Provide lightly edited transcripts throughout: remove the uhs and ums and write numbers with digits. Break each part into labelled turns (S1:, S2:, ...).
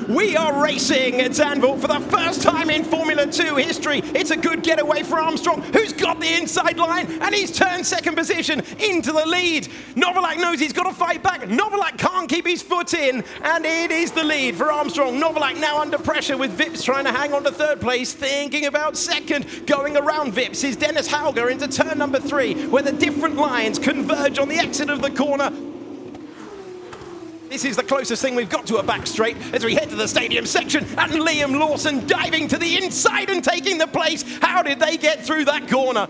S1: We are racing at Zandvoort for the first time in Formula 2 history. It's a good getaway for Armstrong, who's got the inside line, and he's turned second position into the lead. Novalak knows he's got to fight back. Novalak can't keep his foot in, and it is the lead for Armstrong. Novalak now under pressure with Vips trying to hang on to third place, thinking about second. Going around Vips is Dennis Hauger into turn number 3, where the different lines converge on the exit of the corner. This is the closest thing we've got to a back straight as we head to the stadium section, and Liam Lawson diving to the inside and taking the place. How did they get through that corner?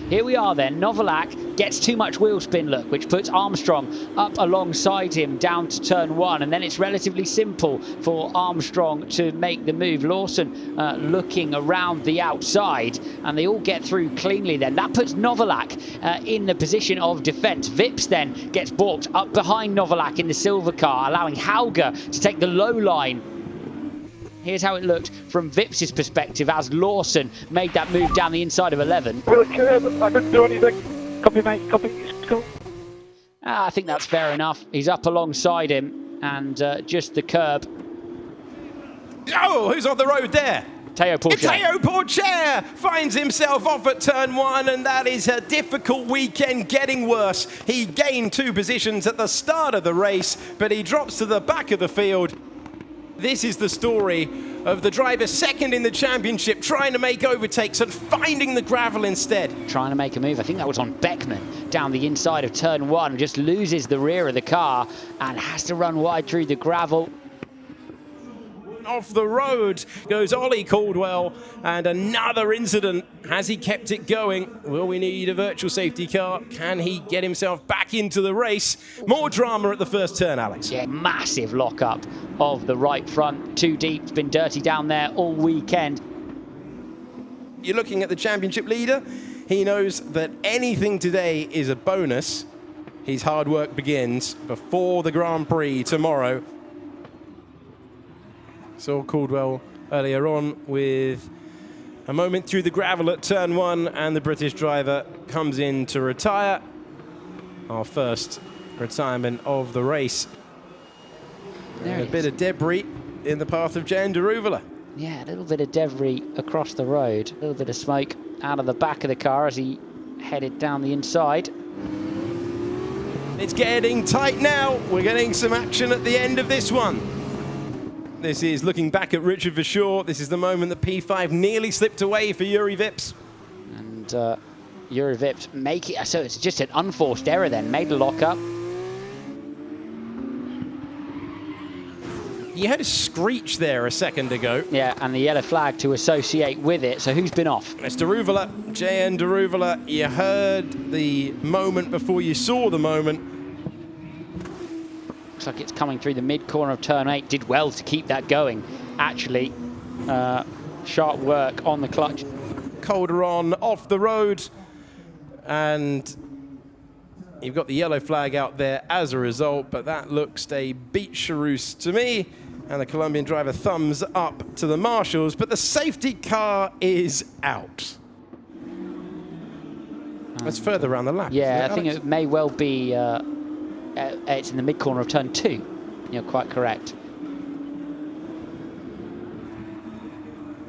S2: Here we are then, Novalak gets too much wheel spin look, which puts Armstrong up alongside him down to turn 1, and then it's relatively simple for Armstrong to make the move. Lawson looking around the outside, and they all get through cleanly then. That puts Novalak in the position of defence. Vips then gets balked up behind Novalak in the silver car, allowing Hauger to take the low line. Here's how it looked from Vips' perspective as Lawson made that move down the inside of 11.
S3: I couldn't do anything. Copy, mate. Copy. It's cool.
S2: I think that's fair enough. He's up alongside him, and just the curb.
S1: Oh, who's on the road there?
S2: Teo Porcher.
S1: Teo Porcher finds himself off at turn 1, and that is a difficult weekend getting worse. He gained 2 positions at the start of the race, but he drops to the back of the field. This is the story of the driver second in the championship, trying to make overtakes and finding the gravel instead.
S2: Trying to make a move. I think that was on Beckman down the inside of turn 1. Just loses the rear of the car and has to run wide through the gravel.
S1: Off the road goes Ollie Caldwell, and another incident. Has he kept it going? Will we need a virtual safety car? Can he get himself back into the race? More drama at the first turn, Alex.
S2: Yeah, massive lockup of the right front. Too deep. It's been dirty down there all weekend.
S1: You're looking at the championship leader. He knows that anything today is a bonus. His hard work begins before the Grand Prix tomorrow. Saw Caldwell earlier on with a moment through the gravel at turn 1, and the British driver comes in to retire. Our first retirement of the race. A bit of debris in the path of Jan Daruvala.
S2: Yeah, a little bit of debris across the road. A little bit of smoke out of the back of the car as he headed down the inside.
S1: It's getting tight now. We're getting some action at the end of this one. This is looking back at Richard Verschoor. This is the moment that P5 nearly slipped away for Juri Vips.
S2: And Juri Vips make it, so it's just an unforced error then, made a lockup.
S1: You had a screech there a second ago.
S2: Yeah, and the yellow flag to associate with it. So who's been off?
S1: It's Daruvala, JN Daruvala. You heard the moment before you saw the moment.
S2: Looks like it's coming through the mid-corner of turn 8. Did well to keep that going, actually. Sharp work on the clutch.
S1: Calderon off the road, and you've got the yellow flag out there as a result, but that looks a beat Charouz to me, and the Colombian driver thumbs up to the marshals, but the safety car is out. That's further around the lap.
S2: Yeah, I think it may well be... it's in the mid-corner of turn 2. You're quite correct.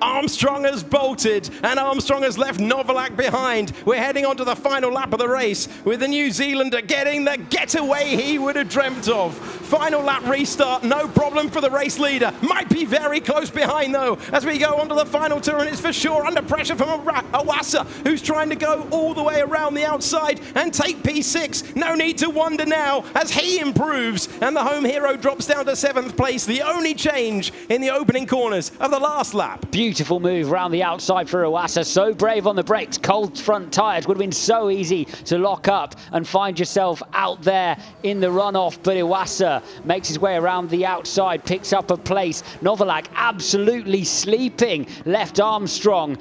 S1: Armstrong has bolted, and Armstrong has left Novalak behind. We're heading on to the final lap of the race with the New Zealander getting the getaway he would have dreamt of. Final lap restart, no problem for the race leader. Might be very close behind though as we go on to the final turn, and it's for sure under pressure from Awasa, who's trying to go all the way around the outside and take P6. No need to wonder now as he improves, and the home hero drops down to 7th place. The only change in the opening corners of the last lap.
S2: Beautiful move around the outside for Awasa. So brave on the brakes. Cold front tyres would have been so easy to lock up and find yourself out there in the runoff. But Awasa makes his way around the outside, picks up a place. Novalak absolutely sleeping. Left Armstrong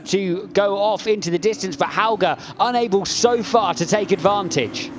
S2: to go off into the distance, but Hauger unable so far to take advantage.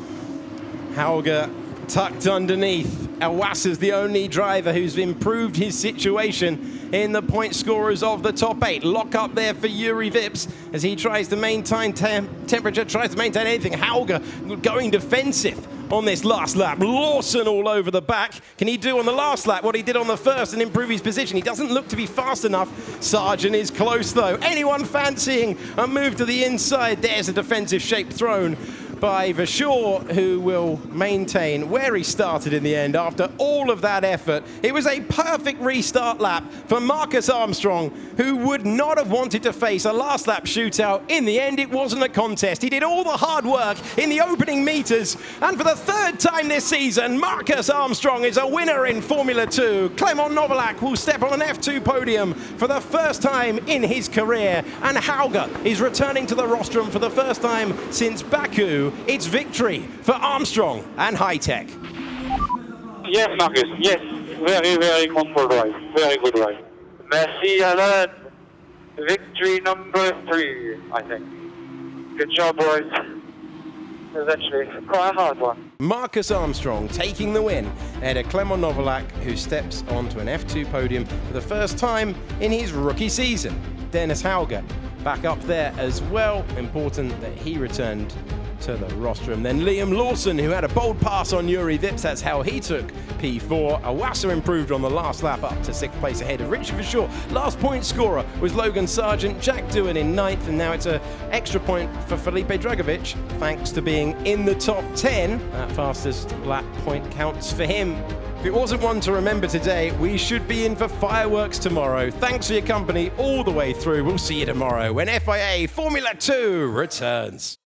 S1: Hauger tucked underneath. Awasa's the only driver who's improved his situation in the point scorers of the top 8. Lock up there for Juri Vips as he tries to maintain temperature, tries to maintain anything. Hauger going defensive on this last lap. Lawson all over the back. Can he do on the last lap what he did on the first and improve his position? He doesn't look to be fast enough. Sargent is close though. Anyone fancying a move to the inside? There's a defensive shape thrown by Verschoor, who will maintain where he started in the end after all of that effort. It was a perfect restart lap for Marcus Armstrong, who would not have wanted to face a last lap shootout. In the end, it wasn't a contest. He did all the hard work in the opening meters, and for the third time this season, Marcus Armstrong is a winner in Formula 2. Clement Novalak will step on an F2 podium for the first time in his career, and Hauger is returning to the rostrum for the first time since Baku. It's victory for Armstrong and High Tech.
S3: Yes, Marcus. Yes. Very, very comfortable drive. Very good drive. Merci, Alan. Victory number 3, I think. Good job, boys. It was actually quite a hard one.
S1: Marcus Armstrong taking the win ahead of Clement Novalak, who steps onto an F2 podium for the first time in his rookie season. Dennis Hauger back up there as well. Important that he returned to the rostrum. Then Liam Lawson, who had a bold pass on Yuri Vips. That's how he took P4. Awasa improved on the last lap up to 6th place ahead of Richard Verschoor. Last point scorer was Logan Sargent. Jack Doohan in 9th, and now it's an extra point for Felipe Dragovic, thanks to being in the top 10. That fastest lap point counts for him. If it wasn't one to remember today, we should be in for fireworks tomorrow. Thanks for your company all the way through. We'll see you tomorrow when FIA Formula 2 returns.